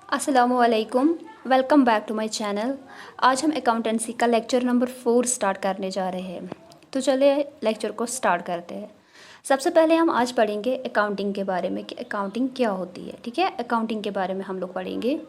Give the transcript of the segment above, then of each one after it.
अस्सलामुअलैकुम, welcome back to my channel. आज हम अकाउंटेंसी का लेक्चर नंबर 4 स्टार्ट करने जा रहे हैं। तो चलिए लेक्चर को स्टार्ट करते हैं। सबसे पहले हम आज पढ़ेंगे अकाउंटिंग के बारे में कि अकाउंटिंग क्या होती है। ठीक है, अकाउंटिंग के बारे में हम लोग पढ़ेंगे।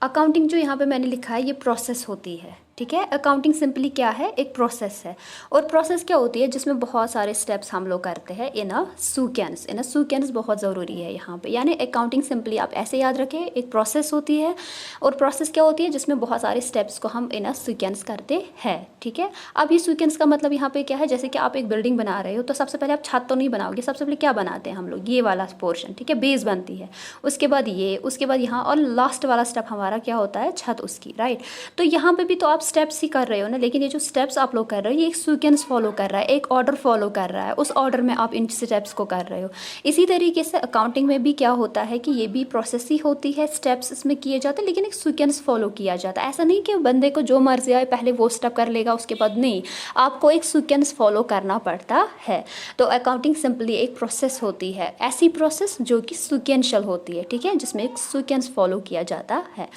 अकाउंटिंग जो यहाँ पे मैंने लिखा है ये प्रोसेस होती है। ठीक है, अकाउंटिंग सिंपली क्या है, एक प्रोसेस है। और प्रोसेस क्या होती है, जिसमें बहुत सारे स्टेप्स हम लोग करते हैं इन अ सीक्वेंस बहुत ज़रूरी है यहाँ पे। यानी अकाउंटिंग सिंपली आप ऐसे याद रखें, एक प्रोसेस होती है। और प्रोसेस क्या होती है, जिसमें बहुत सारे स्टेप्स को हम इन अ सीक्वेंस करते हैं। ठीक है, अब ये सीक्वेंस का मतलब यहाँ पे क्या है, जैसे कि आप एक बिल्डिंग बना रहे हो तो सबसे पहले आप छत तो नहीं बनाओगे, सबसे पहले क्या बनाते हैं हम लोग, ये वाला पोर्शन। ठीक है, बेस बनती है, उसके बाद ये, उसके बाद यहाँ, और लास्ट वाला स्टेप हमारा क्या होता है, छत उसकी। राइट, तो यहाँ पे भी तो आप स्टेप्स ही कर रहे हो ना, लेकिन ये जो स्टेप्स आप लोग कर रहे हो ये एक सीक्वेंस फॉलो कर रहा है, एक ऑर्डर फॉलो कर रहा है, उस ऑर्डर में आप इन स्टेप्स को कर रहे हो। इसी तरीके से अकाउंटिंग में भी क्या होता है कि ये भी प्रोसेस ही होती है, स्टेप्स इसमें किए जाते हैं, लेकिन एक सीक्वेंस फॉलो किया जाता है। ऐसा नहीं कि बंदे को जो मर्जी आए पहले वो स्टेप कर लेगा उसके बाद, नहीं, आपको एक सीक्वेंस फॉलो करना पड़ता है। तो अकाउंटिंग सिंपली एक प्रोसेस होती है, ऐसी प्रोसेस जो कि सीक्वेंशियल होती है। ठीक है, जिसमें एक सीक्वेंस फॉलो किया जाता है।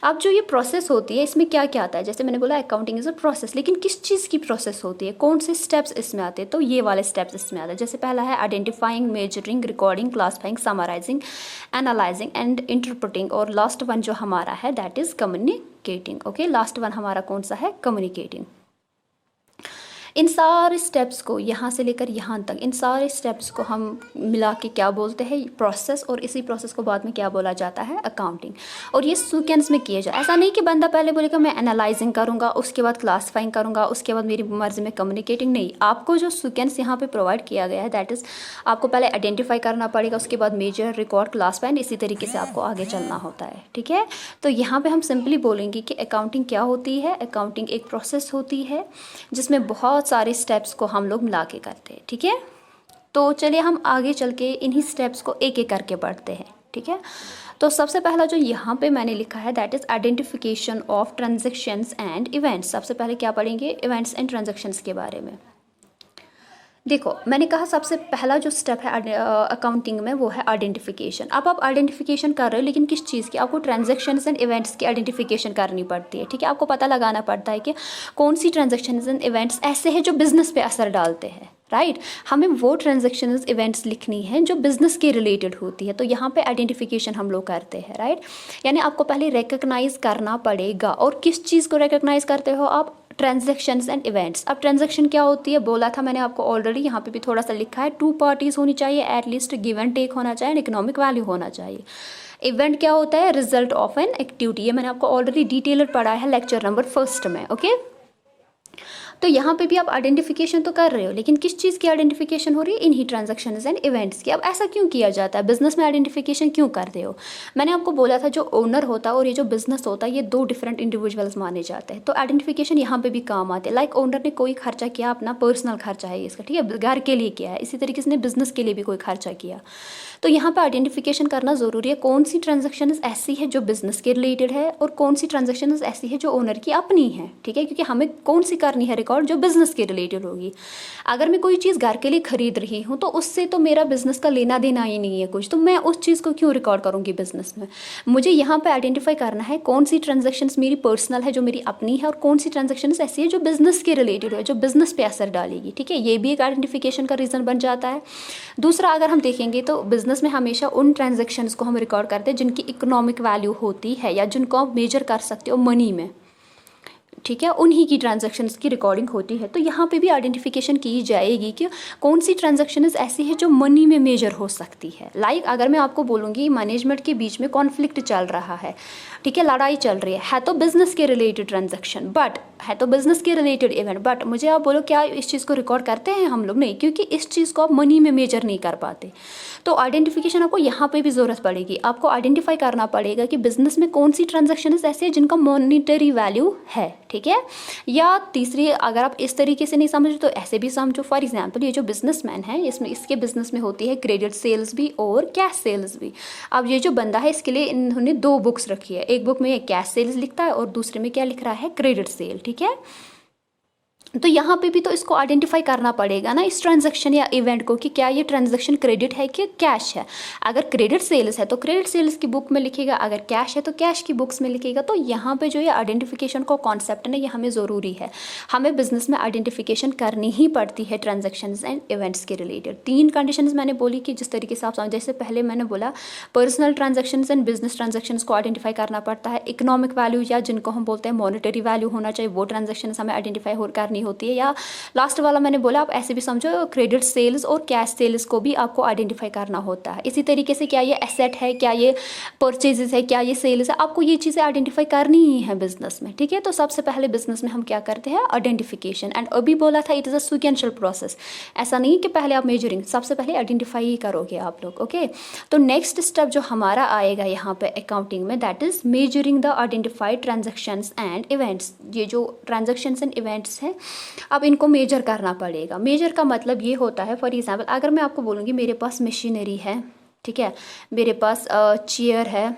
अब जो ये प्रोसेस होती है इसमें क्या क्या आता है, जैसे मैंने बोला अकाउंटिंग इज अ प्रोसेस, लेकिन किस चीज़ की प्रोसेस होती है, कौन से स्टेप्स इसमें आते हैं, तो ये वाले स्टेप्स इसमें आते हैं। जैसे पहला है identifying, measuring, recording, classifying, summarising, analysing and interpreting. और लास्ट वन जो हमारा है that is communicating. Okay, last one हमारा कौन सा है, कम्युनिकेटिंग। इन सारे स्टेप्स को यहाँ से लेकर यहाँ तक, इन सारे स्टेप्स को हम मिला के क्या बोलते हैं, प्रोसेस। और इसी प्रोसेस को बाद में क्या बोला जाता है, अकाउंटिंग। और ये सीक्वेंस में किया जाए, ऐसा नहीं कि बंदा पहले बोलेगा मैं एनालाइजिंग करूँगा, उसके बाद क्लासिफाइंग करूँगा, उसके बाद मेरी मर्जी में कम्युनिकेटिंग। नहीं, आपको जो सीक्वेंस यहाँ पे प्रोवाइड किया गया है दैट इज़ आपको पहले आइडेंटिफाई करना पड़ेगा, उसके बाद मेजर, रिकॉर्ड, क्लासिफाई, इसी तरीके से आपको आगे चलना होता है। ठीक है, तो यहाँ पर हम सिंपली बोलेंगे कि अकाउंटिंग क्या होती है। अकाउंटिंग एक प्रोसेस होती है जिसमें बहुत सारे स्टेप्स को हम लोग मिला के करते हैं। ठीक है, तो चलिए हम आगे चल के इन्हीं स्टेप्स को एक एक करके पढ़ते हैं। ठीक है, तो सबसे पहला जो यहाँ पे मैंने लिखा है that is identification of transactions and events. सबसे पहले क्या पढ़ेंगे, इवेंट्स एंड ट्रांजैक्शंस के बारे में। देखो, मैंने कहा सबसे पहला जो स्टेप है अकाउंटिंग में वो है आइडेंटिफिकेशन। अब आप आइडेंटिफिकेशन कर रहे हो, लेकिन किस चीज़ की, आपको ट्रांजैक्शंस एंड इवेंट्स की आइडेंटिफिकेशन करनी पड़ती है। ठीक है, आपको पता लगाना पड़ता है कि कौन सी ट्रांजैक्शंस एंड इवेंट्स ऐसे हैं जो बिजनेस पे असर डालते हैं। राइट, हमें वो ट्रांजैक्शंस इवेंट्स लिखनी है जो बिजनेस के रिलेटेड होती है, तो यहाँ पे आइडेंटिफिकेशन हम लोग करते हैं। राइट, यानी आपको पहले रिकग्नाइज करना पड़ेगा। और किस चीज़ को रिकग्नाइज करते हो आप, ट्रांजैक्शंस एंड इवेंट्स। अब ट्रांजैक्शन क्या होती है, बोला था मैंने आपको ऑलरेडी, यहाँ पे भी थोड़ा सा लिखा है, 2 पार्टीज होनी चाहिए, एटलीस्ट गिव एंड टेक होना चाहिए, इकोनॉमिक वैल्यू होना चाहिए। इवेंट क्या होता है, रिजल्ट ऑफ एन एक्टिविटी। ये मैंने आपको ऑलरेडी डिटेलर पढ़ा है लेक्चर नंबर 1 में। ओके, तो यहाँ पे भी आप आइडेंटिफिकेशन तो कर रहे हो, लेकिन किस चीज़ की आइडेंटिफिकेशन हो रही है, इन्हीं ट्रांजैक्शंस एंड इवेंट्स की। अब ऐसा क्यों किया जाता है, बिजनेस में आइडेंटिफिकेशन क्यों करते हो। मैंने आपको बोला था जो ओनर होता है और ये जो बिजनेस होता है ये 2 डिफरेंट इंडिविजुअल्स माने जाते हैं, तो आइडेंटिफिकेशन यहाँ पे भी काम आते हैं। लाइक ओनर ने कोई खर्चा किया, अपना पर्सनल खर्चा है इसका, ठीक है, घर के लिए किया है, इसी तरीके से बिजनेस के लिए भी कोई खर्चा किया, तो यहाँ पे आइडेंटिफिकेशन करना ज़रूरी है। कौन सी ट्रांजैक्शन ऐसी है जो बिजनेस के रिलेटेड है और कौन सी ट्रांजैक्शन ऐसी है जो ओनर की अपनी है। ठीक है, क्योंकि हमें कौन सी करनी है रिकॉर्ड, जो बिजनेस के रिलेटेड होगी। अगर मैं कोई चीज़ घर के लिए खरीद रही हूँ तो उससे तो मेरा बिजनेस का लेना देना ही नहीं है कुछ, तो मैं उस चीज़ को क्यों रिकॉर्ड करूँगी बिजनेस में। मुझे यहाँ पे आइडेंटिफाई करना है कौन सी ट्रांजैक्शंस मेरी पर्सनल है जो मेरी अपनी है, और कौन सी ट्रांजैक्शंस ऐसी है जो बिजनेस के रिलेटेड है, जो बिजनेस पे असर डालेगी। ठीक है, ये भी एक आइडेंटिफिकेशन का रीज़न बन जाता है। दूसरा, अगर हम देखेंगे तो बिजनेस में हमेशा उन ट्रांजैक्शंस को हम रिकॉर्ड करते हैं जिनकी इकोनॉमिक वैल्यू होती है या जिनको आप मेजर कर सकते हो मनी में। ठीक है, उन्हीं की ट्रांजैक्शंस की रिकॉर्डिंग होती है, तो यहाँ पे भी आइडेंटिफिकेशन की जाएगी कि कौन सी ट्रांजैक्शंस ऐसी है जो मनी में मेजर हो सकती है। लाइक अगर मैं आपको बोलूँगी मैनेजमेंट के बीच में कॉन्फ्लिक्ट चल रहा है, ठीक है, लड़ाई चल रही है तो बिजनेस के रिलेटेड ट्रांजैक्शन, बट है तो बिजनेस के रिलेटेड इवेंट, बट मुझे आप बोलो क्या इस चीज़ को रिकॉर्ड करते हैं हम लोग, नहीं, क्योंकि इस चीज़ को आप मनी में मेजर नहीं कर पाते। तो आइडेंटिफिकेशन आपको यहाँ पे भी ज़रूरत पड़ेगी, आपको आइडेंटिफाई करना पड़ेगा कि बिजनेस में कौन सी ट्रांजैक्शन ऐसी है जिनका मॉनिटरी वैल्यू है। ठीक है, या तीसरी, अगर आप इस तरीके से नहीं समझो तो ऐसे भी समझो। फॉर एग्जांपल, ये जो बिजनेसमैन है इसमें, इसके बिजनेस में होती है क्रेडिट सेल्स भी और कैश सेल्स भी। अब ये जो बंदा है इसके लिए इन्होंने 2 बुक्स रखी है, एक बुक में ये कैश सेल्स लिखता है और दूसरे में क्या लिख रहा है, क्रेडिट सेल। ठीक है, तो यहाँ पे भी तो इसको आइडेंटिफाई करना पड़ेगा ना, इस ट्रांजैक्शन या इवेंट को, कि क्या ये ट्रांजैक्शन क्रेडिट है कि कैश है। अगर क्रेडिट सेल्स है तो क्रेडिट सेल्स की बुक में लिखेगा, अगर कैश है तो कैश की बुक्स में लिखेगा। तो यहाँ पे जो ये आइडेंटिफिकेशन का कॉन्सेप्ट है ना, ये हमें ज़रूरी है। हमें बिजनेस में आइडेंटिफिकेशन करनी ही पड़ती है ट्रांजेक्शन एंड इवेंट्स के रिलेटेड। 3 कंडीशंस मैंने बोली कि जिस तरीके से आप समझ, जैसे पहले मैंने बोला personal transaction and business transaction को आइडेंटिफाई करना पड़ता है। इकोनॉमिक वैल्यू या जिनको हम बोलते हैं मॉनिटरी वैल्यू होना चाहिए, वो ट्रांजेक्शन हमें आइडेंटिफाई करनी होती है। या लास्ट वाला मैंने बोला, आप ऐसे भी समझो क्रेडिट सेल्स और कैश सेल्स को भी आपको आइडेंटिफाई करना होता है। इसी तरीके से क्या ये एसेट है, क्या ये परचेजेस है, क्या ये सेल्स है, आपको ये चीज़ें आइडेंटिफाई करनी ही है बिजनेस में, ठीक है। तो सबसे पहले बिजनेस में हम क्या करते हैं, आइडेंटिफिकेशन। एंड अभी बोला था it is a sequential process, ऐसा नहीं कि पहले आप मेजरिंग, सबसे पहले आइडेंटिफाई ही करोगे आप लोग, ओके। तो नेक्स्ट स्टेप जो हमारा आएगा यहाँ पे अकाउंटिंग में, that is measuring the identified transactions and events. ये जो ट्रांजेक्शन्स एंड इवेंट्स हैं, अब इनको मेजर करना पड़ेगा। मेजर का मतलब ये होता है, फॉर एग्जाम्पल अगर मैं आपको बोलूँगी मेरे पास मशीनरी है, ठीक है, मेरे पास चेयर है,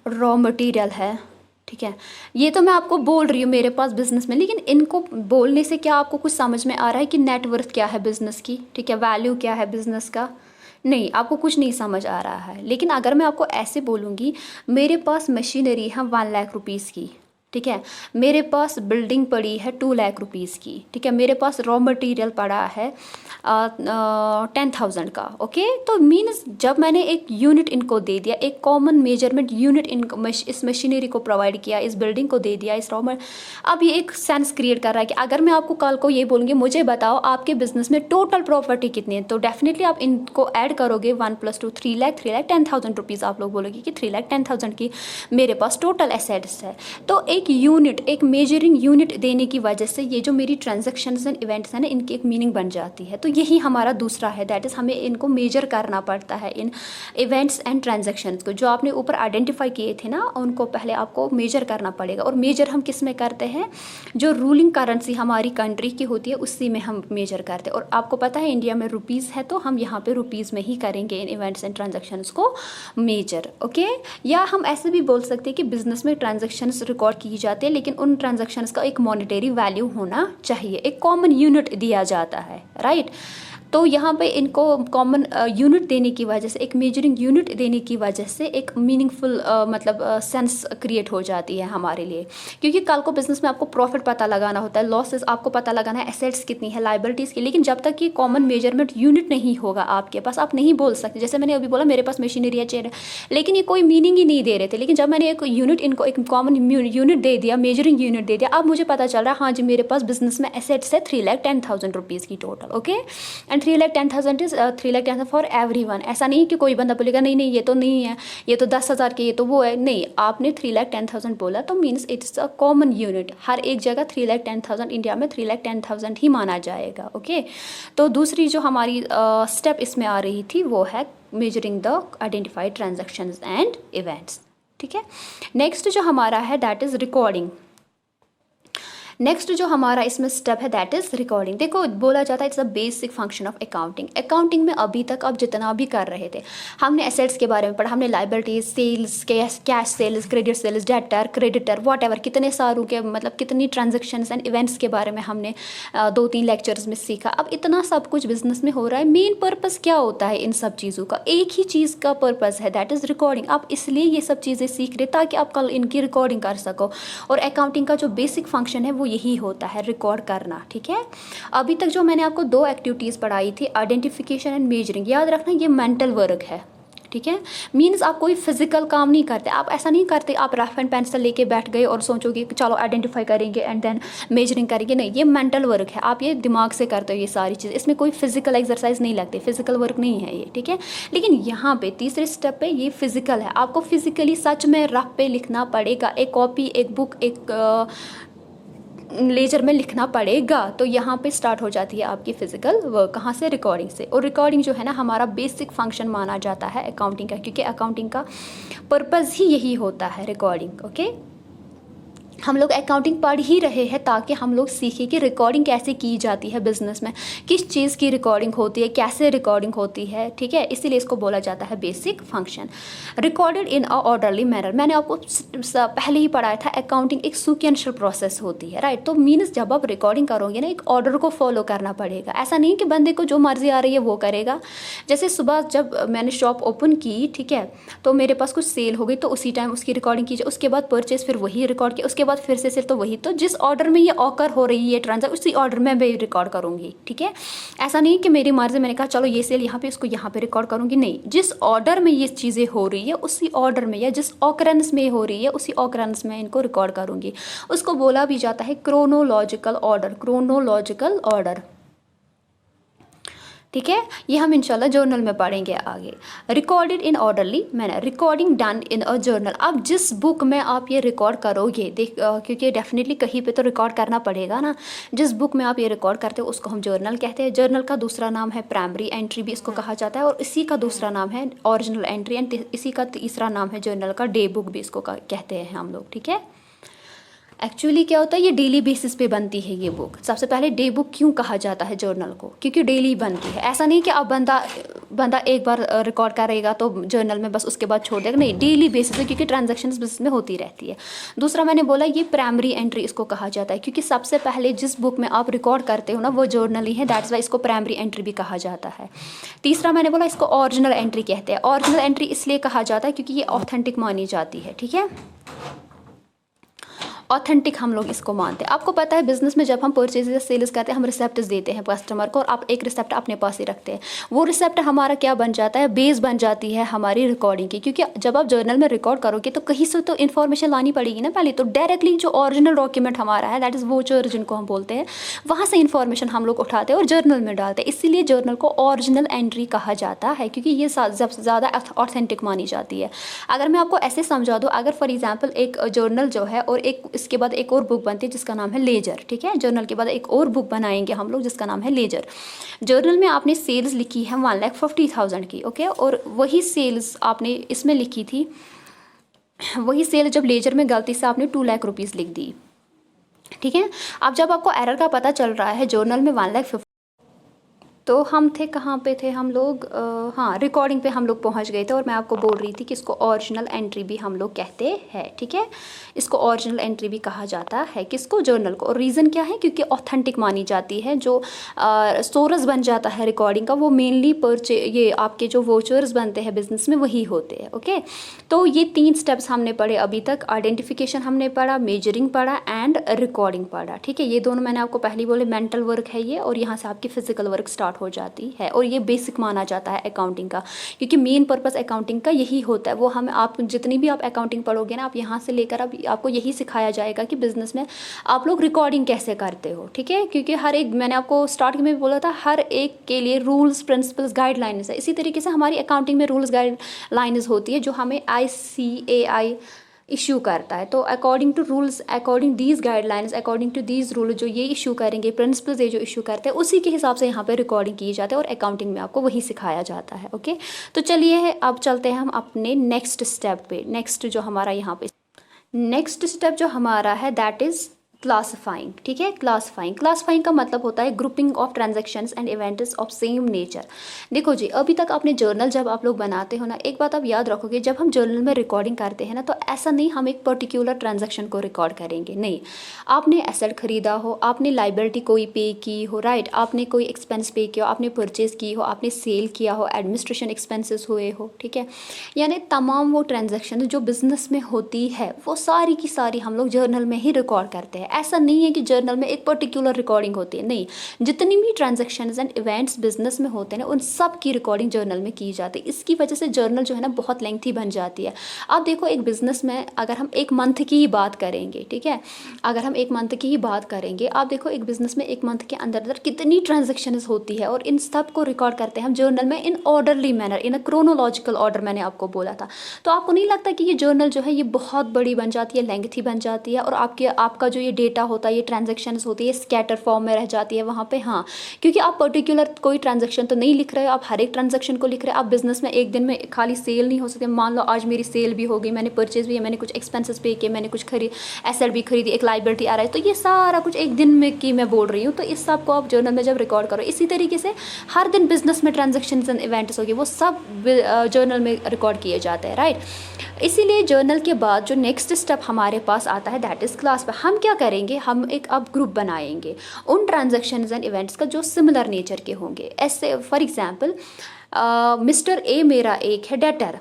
रॉ मटेरियल है, ठीक है, ये तो मैं आपको बोल रही हूँ मेरे पास बिजनेस में। लेकिन इनको बोलने से क्या आपको कुछ समझ में आ रहा है कि नेटवर्थ क्या है बिजनेस की, ठीक है, वैल्यू क्या है बिजनेस का? नहीं, आपको कुछ नहीं समझ आ रहा है। लेकिन अगर मैं आपको ऐसे बोलूँगी मेरे पास मशीनरी है 1 लाख रुपीज़ की, ठीक है, मेरे पास बिल्डिंग पड़ी है 2 लाख रुपीज़ की, ठीक है, मेरे पास रॉ मटेरियल पड़ा है 10,000 का, ओके। तो मीन्स जब मैंने एक यूनिट इनको दे दिया, एक कॉमन मेजरमेंट यूनिट इनको इस मशीनरी को प्रोवाइड किया, इस बिल्डिंग को दे दिया, इस अब ये एक सेंस क्रिएट कर रहा है कि अगर मैं आपको कल को ये बोलूँगी मुझे बताओ आपके बिजनेस में टोटल प्रॉपर्टी कितनी है, तो डेफिनेटली आप इनको ऐड करोगे 1 + 2 3 लाख 10,000 रुपीज़। आप लोग बोलोगे कि 3,10,000 की मेरे पास टोटल एसेट्स है। तो एक यूनिट, एक मेजरिंग यूनिट देने की वजह से ये जो मेरी ट्रांजैक्शंस एंड इवेंट्स हैं ना, इनकी एक मीनिंग बन जाती है। तो यही हमारा दूसरा है, दैट इज़ हमें इनको मेजर करना पड़ता है, इन इवेंट्स एंड ट्रांजैक्शंस को। जो आपने ऊपर आइडेंटिफाई किए थे ना, उनको पहले आपको मेजर करना पड़ेगा। और मेजर हम किस में करते हैं, जो रूलिंग करेंसी हमारी कंट्री की होती है उसी में हम मेजर करते हैं। और आपको पता है इंडिया में रुपीज़ है, तो हम यहाँ पे रुपीज़ में ही करेंगे इन इवेंट्स एंड ट्रांजैक्शंस को मेजर, ओके। या हम ऐसे भी बोल सकते हैं कि बिजनेस में ट्रांजैक्शंस रिकॉर्ड की जाती है, लेकिन उन ट्रांजैक्शंस का एक मॉनेटरी वैल्यू होना चाहिए, एक कॉमन यूनिट दिया जाता है, राइट। तो यहाँ पे इनको कॉमन यूनिट देने की वजह से, एक मेजरिंग यूनिट देने की वजह से एक मीनिंगफुल मतलब सेंस क्रिएट हो जाती है हमारे लिए। क्योंकि कल को बिजनेस में आपको प्रॉफिट पता लगाना होता है, लॉसेस आपको पता लगाना है, एसेट्स कितनी है, लाइबिलिटीज़ की। लेकिन जब तक ये कॉमन मेजरमेंट यूनिट नहीं होगा आपके पास, आप नहीं बोल सकते। जैसे मैंने अभी बोला मेरे पास मशीनरी है, चेयर है, लेकिन ये कोई मीनिंग ही नहीं दे रहे थे। लेकिन जब मैंने एक यूनिट, इनको एक कॉमन यूनिट दे दिया, मेजरिंग यूनिट दे दिया, अब मुझे पता चल रहा है हाँ जी मेरे पास बिजनेस में एसेट्स है 3,10,000 रुपीज़ की total, okay. And 3,10,000 is 3,10,000 for everyone. ऐसा नहीं कि कोई बंदा बोलेगा नहीं नहीं ये तो नहीं है, ये तो 10,000 के, ये तो वो है। नहीं, आपने 3,10,000 बोला तो means it's a common unit. हर एक जगह 3,10,000, इंडिया में 3,10,000 ही माना जाएगा, ओके। तो दूसरी जो हमारी स्टेप इसमें आ रही थी वो है measuring the identified transactions and events, ठीक है। नेक्स्ट जो हमारा है दैट इज रिकॉर्डिंग। नेक्स्ट जो हमारा इसमें स्टेप है दैट इज रिकॉर्डिंग। देखो बोला जाता है it's a basic function of accounting. Accounting में अभी तक आप जितना भी कर रहे थे, हमने एसेट्स के बारे में पढ़ा, हमने liabilities, sales, cash sales, credit sales, debtor, creditor, whatever, कितने सारों के मतलब कितनी ट्रांजेक्शन्स एंड इवेंट्स के बारे में हमने 2-3 लेक्चर्स में सीखा। अब इतना सब कुछ बिजनेस में हो रहा है, मेन पर्पस क्या होता है इन सब चीज़ों का? एक ही चीज़ का पर्पस है, दैट इज रिकॉर्डिंग। आप इसलिए ये सब चीज़ें सीख रहे ताकि आप कल इनकी रिकॉर्डिंग कर सको। और अकाउंटिंग का जो बेसिक फंक्शन है वो यही होता है, रिकॉर्ड करना, ठीक है। अभी तक जो मैंने आपको 2 एक्टिविटीज़ पढ़ाई थी, आइडेंटिफिकेशन एंड मेजरिंग, याद रखना ये मेंटल वर्क है, ठीक है। मीन्स आप कोई फिजिकल काम नहीं करते, आप ऐसा नहीं करते आप रफ एंड पेंसिल लेके बैठ गए और सोचोगे कि चलो आइडेंटिफाई करेंगे एंड देन मेजरिंग करेंगे। नहीं, ये मेंटल वर्क है, आप ये दिमाग से करते हो ये सारी चीज़। इसमें कोई फिजिकल एक्सरसाइज नहीं लगती, फिजिकल वर्क नहीं है ये, ठीक है। लेकिन यहाँ पे तीसरे स्टेप पे ये फिजिकल है, आपको फिजिकली सच में रफ पे लिखना पड़ेगा, एक कॉपी, एक बुक, एक लेजर में लिखना पड़ेगा। तो यहाँ पे स्टार्ट हो जाती है आपकी फिजिकल वर्क, कहाँ से? रिकॉर्डिंग से। और रिकॉर्डिंग जो है ना हमारा बेसिक फंक्शन माना जाता है अकाउंटिंग का, क्योंकि अकाउंटिंग का पर्पस ही यही होता है, रिकॉर्डिंग, ओके। हम लोग अकाउंटिंग पढ़ ही रहे हैं ताकि हम लोग सीखें कि रिकॉर्डिंग कैसे की जाती है बिजनेस में, किस चीज़ की रिकॉर्डिंग होती है, कैसे रिकॉर्डिंग होती है, ठीक है। इसीलिए इसको बोला जाता है basic function. Recorded in a orderly manner, मैंने आपको पहले ही पढ़ाया था अकाउंटिंग एक सीक्वेंशियल प्रोसेस होती है, राइट। तो मीन्स जब आप रिकॉर्डिंग करोगे ना, एक ऑर्डर को फॉलो करना पड़ेगा। ऐसा नहीं कि बंदे को जो मर्जी आ रही है वो करेगा। जैसे सुबह जब मैंने शॉप ओपन की, ठीक है, तो मेरे पास कुछ सेल हो गई तो उसी टाइम उसकी रिकॉर्डिंग कीजिए, उसके बाद परचेज फिर वही रिकॉर्ड किया, उसके बाद फिर से सिर्फ तो वही, तो जिस ऑर्डर में ये ऑकर हो रही है ट्रांजैक्शन उसी ऑर्डर में मैं रिकॉर्ड करूंगी, ठीक है। ऐसा नहीं कि मेरी मर्जी मैंने कहा चलो ये सेल यहाँ पे इसको यहाँ पे रिकॉर्ड करूंगी, नहीं, जिस ऑर्डर में ये चीज़ें हो रही है उसी ऑर्डर में या जिस ऑकरेंस में हो रही है उसी ऑकरेंस में इनको रिकॉर्ड करूंगी। उसको बोला भी जाता है क्रोनोलॉजिकल ऑर्डर, क्रोनोलॉजिकल ऑर्डर, ठीक है। ये हम इंशाल्लाह जर्नल में पढ़ेंगे आगे। Recorded in orderly manner, recording done in a journal. अब जिस बुक में आप ये रिकॉर्ड करोगे, क्योंकि डेफिनेटली कहीं पे तो रिकॉर्ड करना पड़ेगा ना, जिस बुक में आप ये रिकॉर्ड करते हो उसको हम जर्नल कहते हैं। जर्नल का दूसरा नाम है प्राइमरी एंट्री भी इसको कहा जाता है, और इसी का दूसरा नाम है ओरिजिनल एंट्री, एंड इसी का तीसरा नाम है जर्नल का डे बुक भी इसको कहते हैं हम लोग, ठीक है। एक्चुअली क्या होता है, ये डेली बेसिस पे बनती है ये बुक। सबसे पहले डे बुक क्यों कहा जाता है जर्नल को, क्योंकि डेली बनती है। ऐसा नहीं कि अब बंदा एक बार रिकॉर्ड करेगा तो जर्नल में बस उसके बाद छोड़ देगा, नहीं, डेली बेसिस पे, क्योंकि ट्रांजैक्शंस बिजनेस में होती रहती है। दूसरा मैंने बोला ये प्राइमरी एंट्री इसको कहा जाता है, क्योंकि सबसे पहले जिस बुक में आप रिकॉर्ड करते हो ना वो जर्नल ही है, दैट्स वाई इसको प्राइमरी एंट्री भी कहा जाता है। तीसरा मैंने बोला इसको ओरिजिनल एंट्री कहते हैं। ओरिजिनल एंट्री इसलिए कहा जाता है क्योंकि ये ऑथेंटिक मानी जाती है, ठीक है। ऑथेंटिक हम लोग इसको मानते हैं। आपको पता है बिजनेस में जब हम परचेज या सेल्स करते हैं हम रिसेप्ट देते हैं कस्टमर को, और आप एक रिसेप्ट अपने पास ही रखते हैं। वो रिसेप्ट हमारा क्या बन जाता है, बेस बन जाती है हमारी रिकॉर्डिंग की, क्योंकि जब आप जर्नल में रिकॉर्ड करोगे तो कहीं से तो इन्फॉर्मेशन लानी पड़ेगी ना पहले, तो डायरेक्टली जो ओरिजिनल डॉक्यूमेंट हमारा है दैट इज़ वोचर जिनको हम बोलते हैं, वहाँ से इन्फॉर्मेशन हम लोग उठाते हैं और जर्नल में डालते हैं। इसीलिए जर्नल को ओरिजिनल एंट्री कहा जाता है, क्योंकि ये सबसे ज़्यादा ऑथेंटिक मानी जाती है। अगर मैं आपको ऐसे समझा दूँ, अगर फॉर एग्जाम्पल एक जर्नल जो है और एक इसके बाद एक और बुक बनती है जिसका नाम है लेजर, ठीक है। जर्नल के बाद एक और बुक बनाएंगे हम लोग जिसका नाम है लेजर। जर्नल में आपने सेल्स लिखी है 1,50,000 की, ओके, और वही सेल्स आपने इसमें लिखी थी, वही सेल जब लेजर में गलती से आपने 2 लाख रुपीज़ लिख दी, ठीक है। अब जब आपको एरर का पता चल रहा है जर्नल में 1,50,000, तो हम थे कहाँ पे थे हम लोग, हाँ, रिकॉर्डिंग पे हम लोग पहुँच गए थे, और मैं आपको बोल रही थी कि इसको ओरिजिनल एंट्री भी हम लोग कहते हैं, ठीक है। इसको ओरिजिनल एंट्री भी कहा जाता है, किसको, जर्नल को। और रीज़न क्या है, क्योंकि ऑथेंटिक मानी जाती है। जो सोर्स बन जाता है रिकॉर्डिंग का वो मेनली ये आपके जो वोचर्स बनते हैं बिजनेस में वही होते हैं, ओके। तो ये 3 स्टेप्स हमने पढ़े अभी तक। आइडेंटिफिकेशन हमने पढ़ा, मेजरिंग पढ़ा एंड रिकॉर्डिंग पढ़ा, ठीक है। ये दोनों मैंने आपको पहले बोले मेंटल वर्क है ये, और यहाँ से आपकी फिजिकल वर्क स्टार्ट हो जाती है, और ये बेसिक माना जाता है अकाउंटिंग का, क्योंकि मेन पर्पस अकाउंटिंग का यही होता है। वो हम आप जितनी भी आप अकाउंटिंग पढ़ोगे ना, आप यहाँ से लेकर आपको यही सिखाया जाएगा कि बिजनेस में आप लोग रिकॉर्डिंग कैसे करते हो, ठीक है। क्योंकि हर एक, मैंने आपको स्टार्टिंग में बोला था, हर एक के लिए रूल्स, प्रिंसिपल्स, गाइडलाइंस है। इसी तरीके से हमारी अकाउंटिंग में रूल्स, गाइडलाइंस होती है जो हमें ICAI इशू करता है। तो according to rules, according these guidelines, according to these rule, जो ये इशू करेंगे, प्रिंसिपल्स ये जो इशू करते हैं, उसी के हिसाब से यहाँ पे रिकॉर्डिंग की जाती है, और अकाउंटिंग में आपको वही सिखाया जाता है, ओके। तो चलिए अब चलते हैं हम अपने नेक्स्ट स्टेप पे। नेक्स्ट जो हमारा यहाँ पे नेक्स्ट स्टेप जो हमारा है दैट इज़ क्लासिफाइंग, ठीक है। क्लासिफाइंग का मतलब होता है grouping of transactions and events of same nature. देखो जी, अभी तक आपने जर्नल जब आप लोग बनाते हो ना, एक बात आप याद रखोगे, जब हम जर्नल में रिकॉर्डिंग करते हैं ना, तो ऐसा नहीं हम एक पर्टिकुलर ट्रांजैक्शन को रिकॉर्ड करेंगे, नहीं। आपने एसेट खरीदा हो, आपने लाइबिलिटी कोई पे की हो, राइट, आपने कोई एक्सपेंस पे किया हो, आपने परचेज की हो, आपने सेल किया हो, एडमिनिस्ट्रेशन एक्सपेंसेस हुए हो, ठीक है। यानी तमाम वो ट्रांजैक्शन जो बिजनेस में होती है वो सारी की सारी हम लोग जर्नल में ही रिकॉर्ड करते हैं। ऐसा नहीं है कि जर्नल में एक पर्टिकुलर रिकॉर्डिंग होती है, नहीं। जितनी भी ट्रांजैक्शंस एंड इवेंट्स बिजनेस में होते हैं ना, उन सब की रिकॉर्डिंग जर्नल में की जाती है। इसकी वजह से जर्नल जो है ना बहुत लेंथी बन जाती है। आप देखो, एक बिजनेस में अगर हम एक मंथ की ही बात करेंगे, ठीक है, अगर हम एक मंथ की ही बात करेंगे, आप देखो एक बिजनेस में एक मंथ के अंदर अंदर कितनी ट्रांजेक्शन्स होती है, और इन सब को रिकॉर्ड करते हैं हम जर्नल में in orderly manner, in a chronological order, मैंने आपको बोला था। तो आपको नहीं लगता कि ये जर्नल जो है ये बहुत बड़ी बन जाती है, लेंथी बन जाती है, और आपका जो ये डेटा होता है, ये ट्रांजेक्शन्स होती है, स्कैटर फॉर्म में रह जाती है वहाँ पे। हाँ, क्योंकि आप पर्टिकुलर कोई ट्रांजेक्शन तो नहीं लिख रहे हो, आप हर एक ट्रांजेक्शन को लिख रहे हो। आप बिजनेस में एक दिन में खाली सेल नहीं हो सकते। मान लो आज मेरी सेल भी हो गई, मैंने परचेज भी है, मैंने कुछ एक्सपेंसेस पे किए, मैंने कुछ एसेट भी खरीदी, एक लाइबिलिटी आ रहा है, तो ये सारा कुछ एक दिन में की मैं बोल रही हूँ। तो इस सब को आप जर्नल में जब रिकॉर्ड करो, इसी तरीके से हर दिन बिजनेस में ट्रांजेक्शन्स एंड इवेंट्स होगी, वो सब जर्नल में रिकॉर्ड किए जाते हैं, राइट। इसीलिए जर्नल के बाद जो नेक्स्ट स्टेप हमारे पास आता है दैट इज़ क्लास पे। हम क्या करेंगे, हम एक अब ग्रुप बनाएंगे उन ट्रांजेक्शन्स एंड इवेंट्स का जो सिमिलर नेचर के होंगे। ऐसे फॉर एग्जांपल मिस्टर ए मेरा एक है डेटर,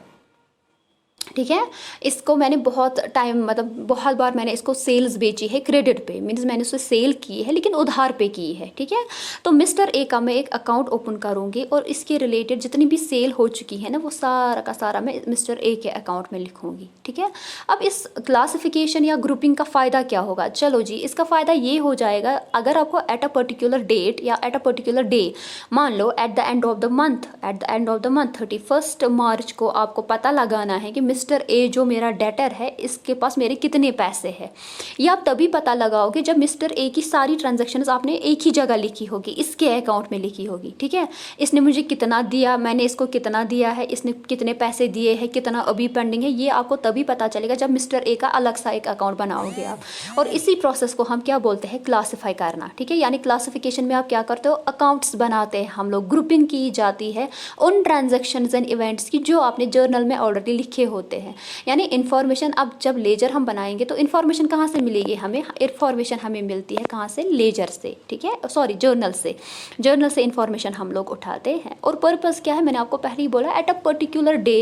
ठीक है। इसको मैंने बहुत टाइम, मतलब बहुत बार मैंने इसको सेल्स बेची है क्रेडिट पे, मीन्स मैंने उसे सेल की है लेकिन उधार पे की है, ठीक है। तो मिस्टर ए का मैं एक अकाउंट ओपन करूँगी और इसके रिलेटेड जितनी भी सेल हो चुकी है ना, वो सारा का सारा मैं मिस्टर ए के अकाउंट में लिखूँगी, ठीक है। अब इस क्लासिफिकेशन या ग्रुपिंग का फ़ायदा क्या होगा? चलो जी, इसका फ़ायदा ये हो जाएगा, अगर आपको एट अ पर्टिकुलर डेट या एट अ पर्टिकुलर डे, मान लो at the end of the month 31 मार्च को आपको पता लगाना है कि मिस्टर ए जो मेरा डेटर है इसके पास मेरे कितने पैसे हैं, ये आप तभी पता लगाओगे जब मिस्टर ए की सारी ट्रांजैक्शंस आपने एक ही जगह लिखी होगी, इसके अकाउंट में लिखी होगी, ठीक है। इसने मुझे कितना दिया, मैंने इसको कितना दिया है, इसने कितने पैसे दिए हैं, कितना अभी पेंडिंग है, ये आपको तभी पता चलेगा जब मिस्टर ए का अलग सा एक अकाउंट बनाओगे आप। और इसी प्रोसेस को हम क्या बोलते हैं, क्लासीफाई करना, ठीक है। यानी क्लासिफिकेशन में आप क्या करते हो, अकाउंट्स बनाते हैं हम लोग, ग्रुपिंग की जाती है उन ट्रांजैक्शंस एंड इवेंट्स की जो आपने जर्नल में ऑलरेडी लिखे होते हैं। यानी इन्फॉर्मेशन, अब जब लेजर हम बनाएंगे तो इन्फॉर्मेशन कहाँ से मिलेगी हमें, इन्फॉर्मेशन हमें मिलती है कहाँ से, लेजर से, ठीक है, सॉरी जर्नल से। जर्नल से इन्फॉर्मेशन हम लोग उठाते हैं। और पर्पस क्या है, मैंने आपको पहले ही बोला, eight a particular day,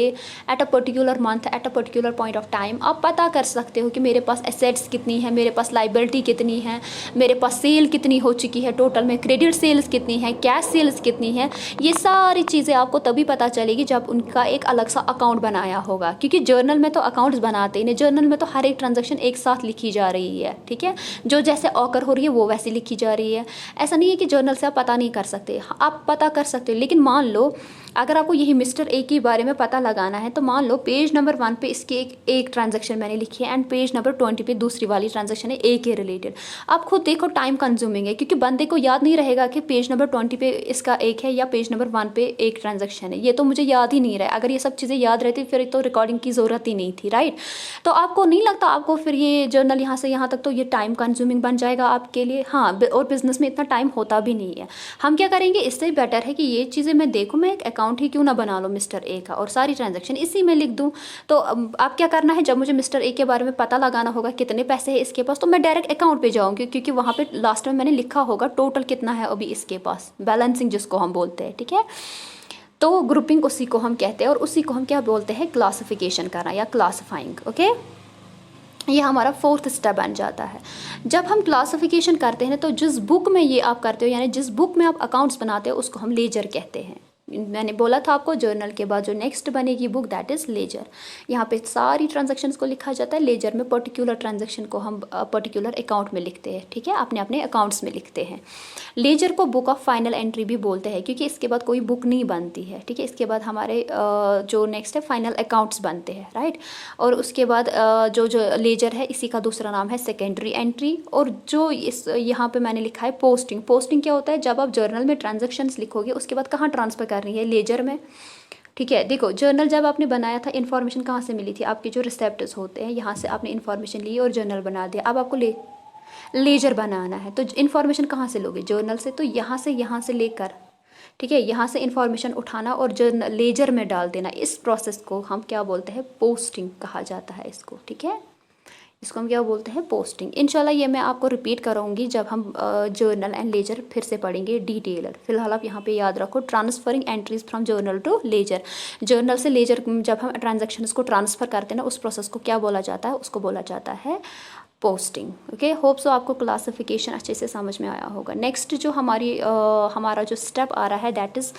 eight a particular month, eight a particular point of time आप पता कर सकते हो कि मेरे पास एसेट्स कितनी है, मेरे पास लाइबिलिटी कितनी है, मेरे पास सेल कितनी हो चुकी है, टोटल में क्रेडिट सेल्स कितनी है, कैश सेल्स कितनी है। ये सारी चीज़ें आपको तभी पता चलेगी जब उनका एक अलग सा अकाउंट बनाया होगा, क्योंकि जर्नल में तो अकाउंट्स बनाते ही नहीं, जर्नल में तो हर एक ट्रांजैक्शन एक साथ लिखी जा रही है, ठीक है। जो जैसे ऑकर हो रही है वो वैसे लिखी जा रही है। ऐसा नहीं है कि जर्नल से आप पता नहीं कर सकते, आप पता कर सकते हो। लेकिन मान लो अगर आपको यही मिस्टर ए के बारे में पता लगाना है, तो मान लो पेज नंबर 1 पे इसकी एक ट्रांजैक्शन मैंने लिखी है एंड पेज नंबर 20 पे दूसरी वाली ट्रांजैक्शन है ए के रिलेटेड। आप खुद देखो टाइम कंज्यूमिंग है, क्योंकि बंदे को याद नहीं रहेगा कि पेज नंबर 20 पे इसका एक है या पेज नंबर 1 पे एक ट्रांजैक्शन है, ये तो मुझे याद ही नहीं रहा। अगर ये सब चीज़ें याद रहती फिर तो रिकॉर्डिंग की ज़रूरत ही नहीं थी, राइट। तो आपको नहीं लगता आपको फिर ये जर्नल यहाँ से यहाँ तक तो ये टाइम कंज्यूमिंग बन जाएगा आपके लिए? हाँ, और बिजनेस में इतना टाइम होता भी नहीं है। हम क्या करेंगे, इससे बेटर है कि ये चीज़ें मैं देखूँ, मैं एक अकाउंट ही क्यों ना बना लो मिस्टर ए का और सारी ट्रांजैक्शन इसी में लिख दूँ। तो आप क्या करना है, जब मुझे मिस्टर ए के बारे में पता लगाना होगा कितने पैसे है इसके पास, तो मैं डायरेक्ट अकाउंट पे जाऊँगी, क्योंकि वहाँ पे लास्ट में मैंने लिखा होगा टोटल कितना है अभी इसके पास, बैलेंसिंग जिसको हम बोलते हैं, ठीक है। तो ग्रुपिंग उसी को हम कहते हैं और उसी को हम क्या बोलते हैं, क्लासिफिकेशन करना या क्लासिफाइंग, ओके। ये हमारा 4th स्टेप बन जाता है। जब हम क्लासिफिकेशन करते हैं तो जिस बुक में ये आप करते हो, यानी जिस बुक में आप अकाउंट्स बनाते हो, उसको हम लेजर कहते हैं। मैंने बोला था आपको जर्नल के बाद जो नेक्स्ट बनेगी बुक दैट इज़ लेजर। यहाँ पे सारी ट्रांजैक्शंस को लिखा जाता है। लेजर में पर्टिकुलर ट्रांजैक्शन को हम पर्टिकुलर अकाउंट में लिखते हैं, ठीक है, अपने अपने अकाउंट्स में लिखते हैं। लेजर को बुक ऑफ फाइनल एंट्री भी बोलते हैं, क्योंकि इसके बाद कोई बुक नहीं बनती है, ठीक है। इसके बाद हमारे जो नेक्स्ट है फाइनल अकाउंट्स बनते हैं, राइट। और उसके बाद जो लेजर है इसी का दूसरा नाम है सेकेंडरी एंट्री। और जो इस यहाँ पे मैंने लिखा है पोस्टिंग। पोस्टिंग क्या होता है, जब आप जर्नल में ट्रांजैक्शंस लिखोगे उसके बाद कहाँ ट्रांसफ़र करनी है, लेजर में, ठीक है। देखो जर्नल जब आपने बनाया था, इन्फॉर्मेशन कहाँ से मिली थी, आपके जो रिसेप्टर्स होते हैं यहाँ से आपने इन्फॉर्मेशन ली और जर्नल बना दिया। अब आपको लेजर बनाना है, तो इन्फॉर्मेशन कहाँ से लोगे, जर्नल से। तो यहाँ से लेकर, ठीक है, यहाँ से इन्फॉर्मेशन उठाना और जर्नल लेजर में डाल देना। इस प्रोसेस को हम क्या बोलते हैं, पोस्टिंग कहा जाता है इसको, ठीक है। इसको हम क्या बोलते हैं, पोस्टिंग। इंशाल्लाह ये मैं आपको रिपीट कराऊंगी जब हम जर्नल एंड लेजर फिर से पढ़ेंगे डिटेलर। फिलहाल आप यहाँ पे याद रखो, transferring entries from journal to ledger. Journal से लेजर जब हम ट्रांजैक्शंस को ट्रांसफ़र करते हैं ना, उस प्रोसेस को क्या बोला जाता है, उसको बोला जाता है पोस्टिंग, ओके। होप सो आपको क्लासिफिकेशन अच्छे से समझ में आया होगा। नेक्स्ट जो हमारा जो स्टेप आ रहा है दैट इज़,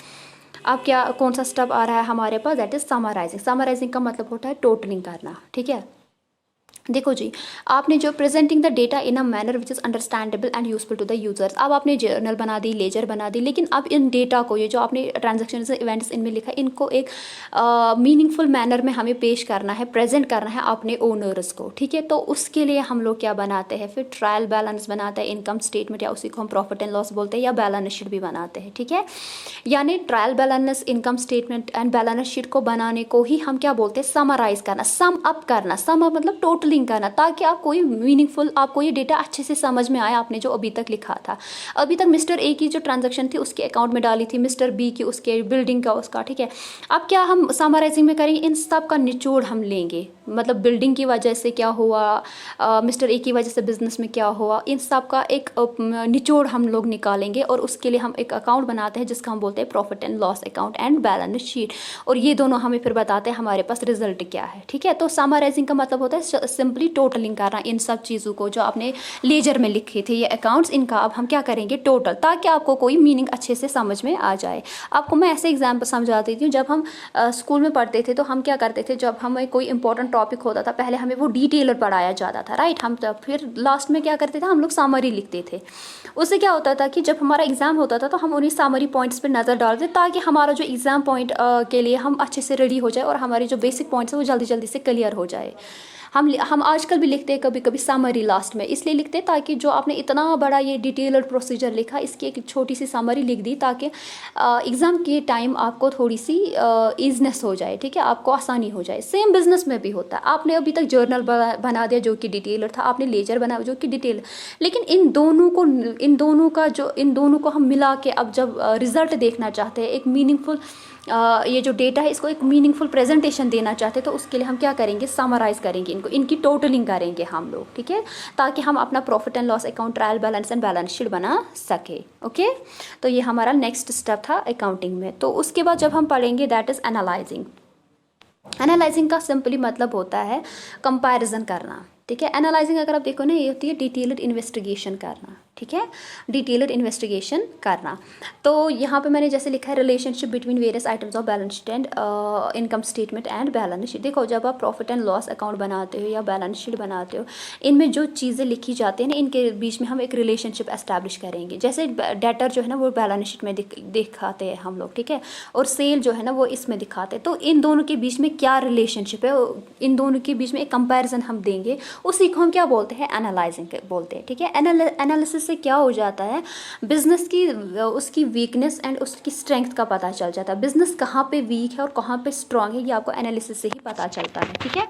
अब क्या कौन सा स्टेप आ रहा है हमारे पास, दैट इज़ समराइजिंग। समराइजिंग का मतलब होता है टोटलिंग करना, ठीक है। देखो जी, आपने जो presenting the data in a manner which is understandable and useful to the users, अब आपने जर्नल बना दी, लेजर बना दी, लेकिन अब इन डेटा को, ये जो आपने ट्रांजेक्शन इवेंट्स इनमें लिखा, इनको एक मीनिंगफुल मैनर में हमें पेश करना है, प्रेजेंट करना है अपने ओनर्स को, ठीक है। तो उसके लिए हम लोग क्या बनाते हैं, फिर ट्रायल बैलेंस बनाते हैं, इनकम स्टेटमेंट या उसी को हम प्रॉफिट एंड लॉस बोलते हैं, या बैलेंस शीट भी बनाते हैं, ठीक है। यानी trial balance, income statement and balance sheet को बनाने को ही हम क्या बोलते हैं, समराइज करना, सम अप करना, सम अप मतलब टोटलिंग करना, ताकि आप कोई मीनिंगफुल, आपको ये डेटा अच्छे से समझ में आए, आपने जो अभी तक लिखा था। अभी तक मिस्टर ए की जो ट्रांजैक्शन थी उसके अकाउंट में डाली थी, मिस्टर बी की उसके बिल्डिंग का उसका, ठीक है। अब क्या हम समराइजिंग में करेंगे, इन सब का निचोड़ हम लेंगे, मतलब बिल्डिंग की वजह से क्या हुआ, मिस्टर ए की वजह से बिजनेस में क्या हुआ, इन सब का एक निचोड़ हम लोग निकालेंगे, और उसके लिए हम एक अकाउंट बनाते हैं जिसका हम बोलते हैं profit and loss account and balance sheet, और ये दोनों हमें फिर बताते हैं हमारे पास रिजल्ट क्या है, ठीक है। तो समराइजिंग का मतलब होता है सिंपली टोटलिंग करना इन सब चीज़ों को जो आपने लेजर में लिखे थे ये अकाउंट्स, इनका अब हम क्या करेंगे, टोटल, ताकि आपको कोई मीनिंग अच्छे से समझ में आ जाए। आपको मैं ऐसे एग्जाम्पल समझा देती हूँ। जब हम स्कूल में पढ़ते थे तो हम क्या करते थे, जब हमें कोई इंपॉर्टेंट टॉपिक होता था, पहले हमें वो डिटेलर पढ़ाया जाता था, राइट। हम तब फिर लास्ट में क्या करते थे, हम लोग समरी लिखते थे। उससे क्या होता था कि जब हमारा एग्जाम होता था तो हम उन्हीं समरी पॉइंट्स पर नज़र डालते, ताकि हमारा जो एग्जाम पॉइंट के लिए हम अच्छे से रेडी हो जाए, और हमारे जो बेसिक पॉइंट्स है वो जल्दी जल्दी से क्लियर हो जाए। हम आजकल भी लिखते हैं कभी कभी समरी लास्ट में, इसलिए लिखते हैं ताकि जो आपने इतना बड़ा ये डिटेल्ड प्रोसीजर लिखा, इसकी एक छोटी सी समरी लिख दी, ताकि एग्ज़ाम के टाइम आपको थोड़ी सी ईजनेस हो जाए, ठीक है, आपको आसानी हो जाए। सेम बिजनेस में भी होता है। आपने अभी तक जर्नल बना दिया जो कि डिटेलर था, आपने लेजर बना जो कि डिटेल, लेकिन इन दोनों को हम मिला के अब जब रिजल्ट देखना चाहते हैं, एक मीनिंगफुल ये जो डेटा है इसको एक मीनिंगफुल प्रेजेंटेशन देना चाहते हैं, तो उसके लिए हम क्या करेंगे, समराइज़ करेंगे इनको, इनकी टोटलिंग करेंगे हम लोग, ठीक है, ताकि हम अपना profit and loss account, trial balance and balance sheet बना सके। ओके, तो ये हमारा नेक्स्ट स्टेप था अकाउंटिंग में। तो उसके बाद जब हम पढ़ेंगे दैट इज़ एनालाइजिंग। एनालाइजिंग का सिंपली मतलब होता है कंपैरिजन करना, ठीक है। एनालाइजिंग अगर आप देखो ना, ये होती है डिटेल्ड इन्वेस्टिगेशन करना, ठीक है, डिटेल्ड इन्वेस्टिगेशन करना। तो यहाँ पे मैंने जैसे लिखा है relationship between various items of balance sheet and income statement and balance sheet. देखो, जब आप प्रॉफिट एंड लॉस अकाउंट बनाते हो या बैलेंस शीट बनाते हो, इनमें जो चीज़ें लिखी जाती हैं ना, इनके बीच में हम एक रिलेशनशिप एस्टैब्लिश करेंगे। जैसे डेटर जो है ना वो बैलेंस शीट में दिखाते हैं हम लोग, ठीक है, और सेल जो है ना वो इसमें दिखाते हैं। तो इन दोनों के बीच में क्या रिलेशनशिप है, इन दोनों के बीच में एक कंपेरिजन हम देंगे, उसी को हम क्या बोलते हैं, एनालाइजिंग बोलते हैं, ठीक है। एनालिसिस से क्या हो जाता है, बिजनेस की उसकी वीकनेस एंड उसकी स्ट्रेंथ का पता चल जाता है। बिजनेस कहाँ पे वीक है और कहाँ पे स्ट्रांग है, ये आपको एनालिसिस से ही पता चलता है, ठीक है।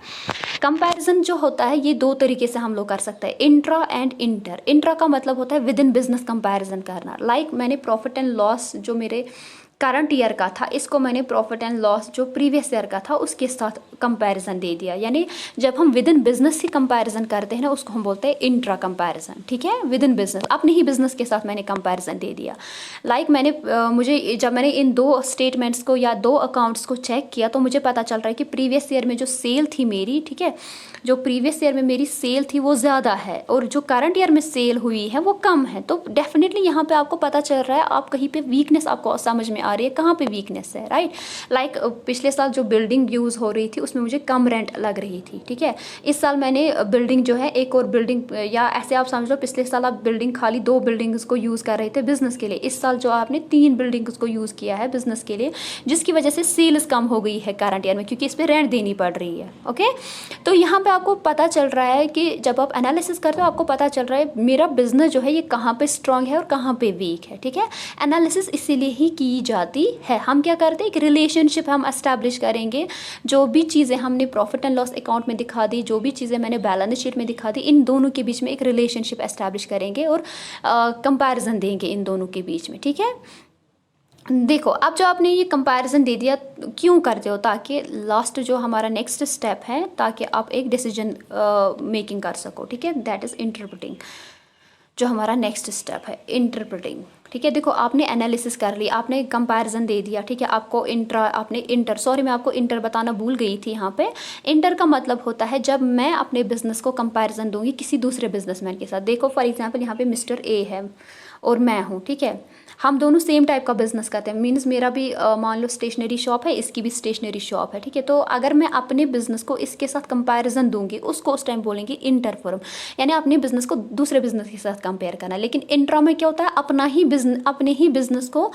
कंपैरिजन जो होता है ये दो तरीके से हम लोग कर सकते हैं, इंट्रा एंड इंटर। इंट्रा का मतलब होता है विद इन बिजनेस कंपैरिजन करना। लाइक मैंने प्रॉफिट एंड लॉस जो मेरे करंट ईयर का था, इसको मैंने प्रॉफिट एंड लॉस जो प्रीवियस ईयर का था उसके साथ कंपैरिजन दे दिया। यानी जब हम with in business he comparison करते हैं ना, उसको हम बोलते हैं इंट्रा कंपैरिजन, ठीक है। विद इन बिजनेस, अपने ही बिजनेस के साथ मैंने कंपैरिजन दे दिया। लाइक जब मैंने इन दो स्टेटमेंट्स को या दो अकाउंट्स को चेक किया, तो मुझे पता चल रहा है कि प्रीवियस ईयर में जो सेल थी मेरी, ठीक है, जो प्रीवियस ईयर में मेरी सेल थी वो ज़्यादा है, और जो करंट ईयर में सेल हुई है वो कम है। तो डेफिनेटली यहाँ पे आपको पता चल रहा है, आप कहीं पे वीकनेस आपको समझ में आ रही है, कहाँ पे वीकनेस है, राइट। लाइक पिछले साल जो बिल्डिंग यूज़ हो रही थी उसमें मुझे कम रेंट लग रही थी, ठीक है। इस साल मैंने बिल्डिंग जो है एक और बिल्डिंग, या ऐसे आप समझ लो पिछले साल आप बिल्डिंग खाली 2 बिल्डिंग्स को यूज़ कर रहे थे बिजनेस के लिए, इस साल जो आपने 3 बिल्डिंग्स को यूज़ किया है बिजनेस के लिए, जिसकी वजह से सेल्स कम हो गई है करंट ईयर में, क्योंकि इस पर रेंट देनी पड़ रही है। ओके, तो यहाँ पे आपको पता चल रहा है कि जब आप एनालिसिस करते हो आपको पता चल रहा है मेरा बिजनेस जो है ये कहाँ पे स्ट्रांग है और कहाँ पे वीक है, ठीक है। एनालिसिस इसीलिए ही की जाती है। हम क्या करते हैं, एक रिलेशनशिप हम एस्टैब्लिश करेंगे। जो भी चीज़ें हमने प्रॉफिट एंड लॉस अकाउंट में दिखा दी, जो भी चीज़ें मैंने बैलेंस शीट में दिखा दी, इन दोनों के बीच में एक रिलेशनशिप एस्टैब्लिश करेंगे और कंपैरिजन देंगे इन दोनों के बीच में, ठीक है। देखो, अब जो आपने ये कंपैरिजन दे दिया, क्यों करते हो, ताकि लास्ट जो हमारा नेक्स्ट स्टेप है, ताकि आप एक डिसीजन मेकिंग कर सको, ठीक है, दैट इज़ इंटरप्रेटिंग। जो हमारा नेक्स्ट स्टेप है इंटरप्रेटिंग, ठीक है। देखो, आपने एनालिसिस कर ली, आपने कंपैरिजन दे दिया, ठीक है, आपको मैं आपको इंटर बताना भूल गई थी यहाँ पे। इंटर का मतलब होता है जब मैं अपने बिजनेस को कंपैरिजन दूंगी किसी दूसरे बिजनेसमैन के साथ। देखो फॉर एग्जांपल यहाँ पे मिस्टर ए है और मैं हूँ, ठीक है। हम दोनों सेम टाइप का बिजनेस करते हैं, मीन्स मेरा भी मान लो स्टेशनरी शॉप है, इसकी भी स्टेशनरी शॉप है, ठीक है। तो अगर मैं अपने बिजनेस को इसके साथ कंपैरिजन दूंगी, उसको उस टाइम बोलेंगे इंटरफर्म, यानी अपने बिजनेस को दूसरे बिजनेस के साथ कंपेयर करना। लेकिन इंट्रा में क्या होता है, अपने ही बिजनेस को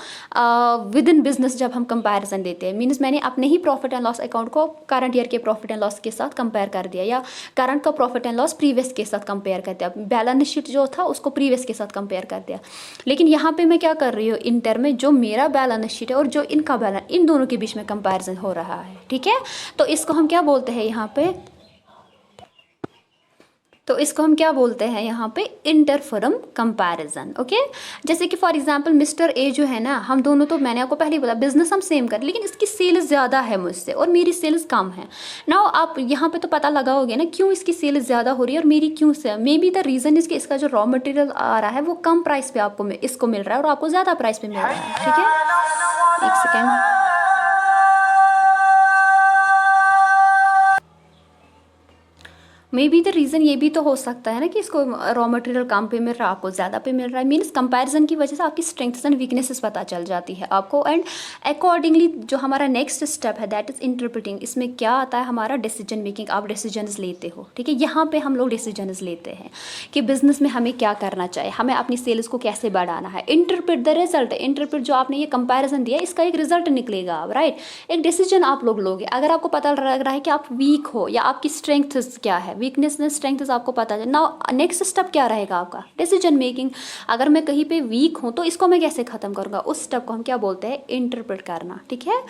विद इन बिजनेस जब हम कंपैरिजन देते हैं, मीन्स मैंने अपने ही प्रॉफिट एंड लॉस अकाउंट को करंट ईयर के प्रॉफिट एंड लॉस के साथ कंपेयर कर दिया, या करंट का प्रॉफिट एंड लॉस प्रीवियस के साथ कंपेयर कर दिया, बैलेंस शीट जो था उसको प्रीवियस के साथ कंपेयर कर दिया। लेकिन यहाँ पे मैं क्या कर रही हूँ, इंटर में जो मेरा बैलेंस शीट है और जो इनका बैलेंस, इन दोनों के बीच में कंपैरिजन हो रहा है, ठीक है। तो इसको हम क्या बोलते हैं यहाँ पे, इंटरफर्म कंपैरिजन, ओके। जैसे कि फॉर एग्जांपल मिस्टर ए जो है ना, हम दोनों, तो मैंने आपको पहले ही बोला बिजनेस हम सेम कर, लेकिन इसकी सेल्स ज़्यादा है मुझसे और मेरी सेल्स कम है। नाउ आप यहाँ पे तो पता लगाओगे ना क्यों इसकी सेल्स ज़्यादा हो रही है और मेरी क्यों से। May be the reason is कि इसका जो रॉ मटेरियल आ रहा है वो कम प्राइस पे इसको मिल रहा है और आपको ज़्यादा प्राइस पे मिल रहा है, ठीक है। एक second, may be the reason ये भी तो हो सकता है ना कि इसको रॉ मटेरियल कम पे मिल रहा है, आपको ज़्यादा पे मिल रहा है। मीन्स कंपैरिजन की वजह से आपकी स्ट्रेंथ्स एंड वीकनेसेस पता चल जाती है आपको, एंड अकॉर्डिंगली जो हमारा नेक्स्ट स्टेप है दैट इज़ इंटरप्रिटिंग। इसमें क्या आता है हमारा डिसीजन मेकिंग, आप डिसीजंस लेते हो, ठीक है। यहाँ पे हम लोग डिसीजंस लेते हैं कि बिजनेस में हमें क्या करना चाहिए, हमें अपनी सेल्स को कैसे बढ़ाना है। इंटरप्रिट द रिजल्ट, इंटरप्रिट जो आपने ये कंपैरिजन दिया इसका एक रिजल्ट निकलेगा, आप राइट, एक डिसीजन आप लोग लोगे। अगर आपको पता लग रहा है कि आप वीक हो या आपकी स्ट्रेंथ्स क्या है, वीकनेस ने स्ट्रेंथ आपको पता है। नाउ नेक्स्ट स्टेप क्या रहेगा आपका, डिसीजन मेकिंग। अगर मैं कहीं पे वीक हूं तो इसको मैं कैसे खत्म करूंगा, उस स्टेप को हम क्या बोलते हैं, इंटरप्रेट करना, ठीक है।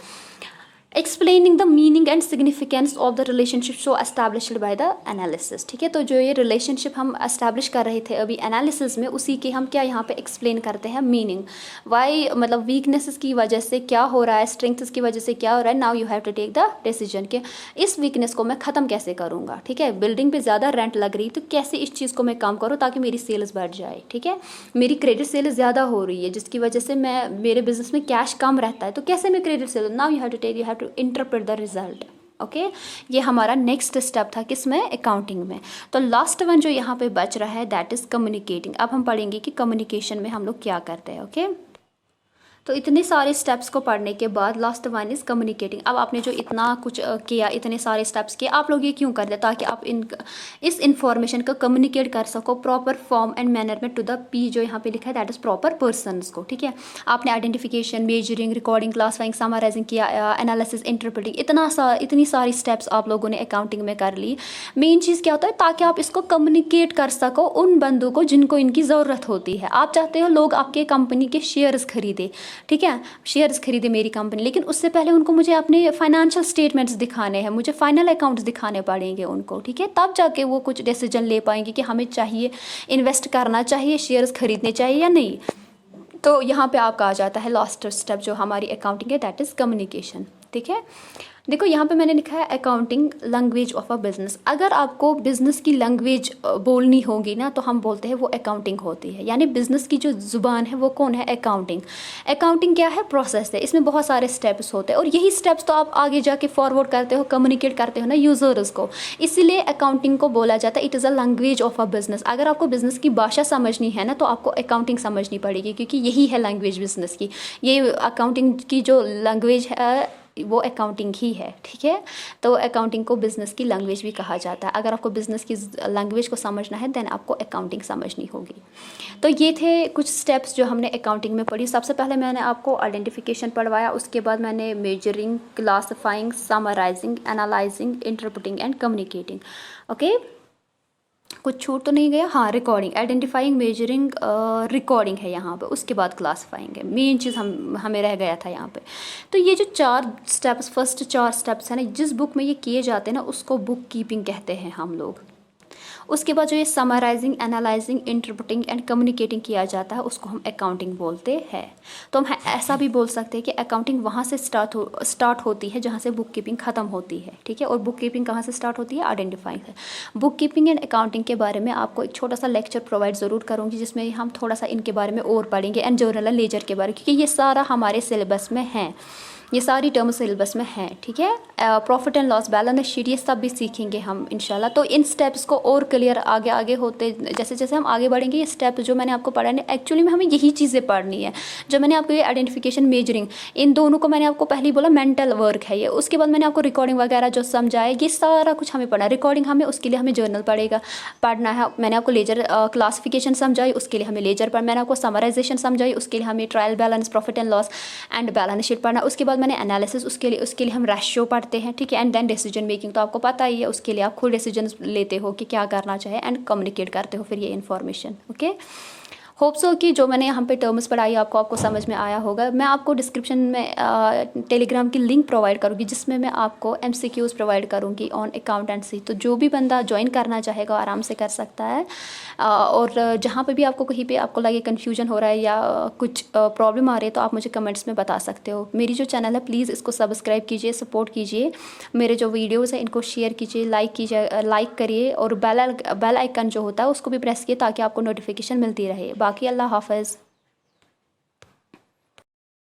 Explaining the meaning and significance of the relationship so established by the analysis, ठीक है। तो जो ये रिलेशनशिप हम एस्टैब्लिश कर रहे थे अभी एनालिसिस में, उसी के हम क्या यहाँ पे एक्सप्लेन करते हैं मीनिंग, वाई मतलब वीकनेसेस की वजह से क्या हो रहा है, स्ट्रेंथ्स की वजह से क्या हो रहा है। Now you have to take the decision कि इस वीकनेस को मैं ख़त्म कैसे करूँगा, ठीक है। बिल्डिंग पर ज़्यादा रेंट लग रही तो कैसे इस चीज़ को मैं कम करूँ ताकि मेरी सेल्स बढ़ जाए, ठीक है। मेरी क्रेडिट सेल्स ज़्यादा हो रही है जिसकी वजह से मेरे बिजनेस में कैश कम रहता है, तो कैसे मैं credit sale, now you have to interpret the result, okay. ये हमारा नेक्स्ट स्टेप था किसमें, अकाउंटिंग में। तो लास्ट वन जो यहाँ पे बच रहा है दैट इज कम्युनिकेटिंग। अब हम पढ़ेंगे कि कम्युनिकेशन में हम लोग क्या करते हैं, ओके। तो इतने सारे स्टेप्स को पढ़ने के बाद लास्ट वन इज़ कम्युनिकेटिंग। अब आपने जो इतना कुछ किया, इतने सारे स्टेप्स किए, आप लोग ये क्यों करते हैं, ताकि आप इस इंफॉर्मेशन को कम्युनिकेट कर सको प्रॉपर फॉर्म एंड मैनर में टू द पी जो यहाँ पे लिखा है दैट इज़ प्रॉपर पर्सनस को, ठीक है। आपने identification, measuring, recording, classifying, summarising किया, एनालिसिस, इंटरप्रेटिंग, इतनी सारी स्टेप्स आप लोगों ने अकाउंटिंग में कर ली। मेन चीज़ क्या होता है, ताकि आप इसको कम्युनिकेट कर सको उन बंदों को जिनको इनकी ज़रूरत होती है। आप चाहते हो लोग आपके कंपनी के शेयर्स खरीदे, ठीक है, शेयर्स खरीदे मेरी कंपनी, लेकिन उससे पहले उनको मुझे अपने फाइनेंशियल स्टेटमेंट्स दिखाने हैं, मुझे फाइनल अकाउंट्स दिखाने पड़ेंगे उनको, ठीक है। तब जाके वो कुछ डिसीजन ले पाएंगे कि हमें चाहिए इन्वेस्ट करना चाहिए, शेयर्स खरीदने चाहिए या नहीं। तो यहाँ पे आपका आ जाता है लास्ट स्टेप जो हमारी अकाउंटिंग है दैट इज़ कम्युनिकेशन, ठीक है। देखो यहाँ पे मैंने लिखा है accounting language of a business. अगर आपको बिजनेस की लैंग्वेज बोलनी होगी ना तो हम बोलते हैं वो अकाउंटिंग होती है, यानी बिजनेस की जो ज़ुबान है वो कौन है, अकाउंटिंग। अकाउंटिंग क्या है, प्रोसेस है, इसमें बहुत सारे स्टेप्स होते हैं और यही स्टेप्स तो आप आगे जाके फॉरवर्ड करते हो, कम्युनिकेट करते हो ना यूज़र्स को, इसीलिए अकाउंटिंग को बोला जाता है it is a language of a business. अगर आपको बिजनेस की भाषा समझनी है ना तो आपको अकाउंटिंग समझनी पड़ेगी, क्योंकि यही है लैंग्वेज बिजनेस की। ये अकाउंटिंग की जो लैंग्वेज है वो अकाउंटिंग ही है, ठीक है। तो अकाउंटिंग को बिज़नेस की लैंग्वेज भी कहा जाता है। अगर आपको बिज़नेस की लैंग्वेज को समझना है देन आपको अकाउंटिंग समझनी होगी। तो ये थे कुछ स्टेप्स जो हमने अकाउंटिंग में पढ़ी। सबसे पहले मैंने आपको आइडेंटिफिकेशन पढ़वाया, उसके बाद मैंने measuring, classifying, summarising, analysing, interpreting and communicating, okay. कुछ छूट तो नहीं गया, हाँ, रिकॉर्डिंग, आइडेंटिफाइंग, मेजरिंग, रिकॉर्डिंग है यहाँ पे, उसके बाद क्लासिफाइंग है, मेन चीज़ हमें रह गया था यहाँ पे। तो ये जो फर्स्ट 4 स्टेप्स है ना, जिस बुक में ये किए जाते हैं ना उसको बुक कीपिंग कहते हैं हम लोग। उसके बाद जो ये summarising, analysing, interpreting and communicating किया जाता है उसको हम अकाउंटिंग बोलते हैं। तो हम ऐसा भी बोल सकते हैं कि अकाउंटिंग वहाँ से स्टार्ट होती है जहाँ से बुक कीपिंग ख़त्म होती है, ठीक है। और बुक कीपिंग कहाँ से स्टार्ट होती है, आइडेंटिफाइंग है। बुक कीपिंग एंड अकाउंटिंग के बारे में आपको एक छोटा सा लेक्चर प्रोवाइड ज़रूर करूँगी जिसमें हम थोड़ा सा इनके बारे में और पढ़ेंगे, एंड जर्नल लेजर के बारे में, क्योंकि ये सारा हमारे सिलेबस में है। ये सारी टर्म सिलेबस में हैं, ठीक है। Profit and loss, balance sheet, ये सब भी सीखेंगे हम इंशाल्लाह। तो इन स्टेप्स को और क्लियर आगे आगे होते जैसे जैसे हम आगे बढ़ेंगे, ये स्टेप जो मैंने आपको पढ़ा है एक्चुअली में हमें यही चीज़ें पढ़नी है। जो मैंने आपको ये आइडेंटिफिकेशन, मेजरिंग, इन दोनों को मैंने आपको पहले ही बोला मेंटल वर्क है ये। उसके बाद मैंने आपको रिकॉर्डिंग वगैरह जो समझाया, ये सारा कुछ हमें पढ़ना है। रिकॉर्डिंग हमें, उसके लिए हमें जर्नल पढ़ना है। मैंने आपको लेजर क्लासिफिकेशन समझाई, उसके लिए हमें लेजर पर, मैंने आपको समराइजेशन समझाई, उसके लिए हमें trial balance, profit and loss and balance sheet पढ़ना। उसके बाद मैंने एनालिसिस, उसके लिए हम रेशियो पढ़ते हैं, ठीक है। एंड देन डिसीजन मेकिंग, तो आपको पता ही है, उसके लिए आप खुद डिसीजन लेते हो कि क्या करना चाहिए एंड कम्युनिकेट करते हो फिर ये इन्फॉर्मेशन, ओके। होप सो कि जो मैंने यहाँ पे टर्म्स पढ़ाई आपको समझ में आया होगा। मैं आपको डिस्क्रिप्शन में टेलीग्राम की लिंक प्रोवाइड करूँगी, जिसमें मैं आपको MCQs प्रोवाइड करूँगी ऑन अकाउंटेंसी। तो जो भी बंदा ज्वाइन करना चाहेगा आराम से कर सकता है। और जहाँ पे भी आपको कहीं पे आपको लगे कन्फ्यूजन हो रहा है या कुछ प्रॉब्लम आ रही है, तो आप मुझे कमेंट्स में बता सकते हो। मेरी जो चैनल है प्लीज़ इसको सब्सक्राइब कीजिए, सपोर्ट कीजिए। मेरे जो वीडियोज़ हैं इनको शेयर कीजिए, लाइक करिए, और बेल आइकन जो होता है उसको भी प्रेस किए ताकि आपको नोटिफिकेशन मिलती रहे। बाकी अल्लाह हाफ़िज़।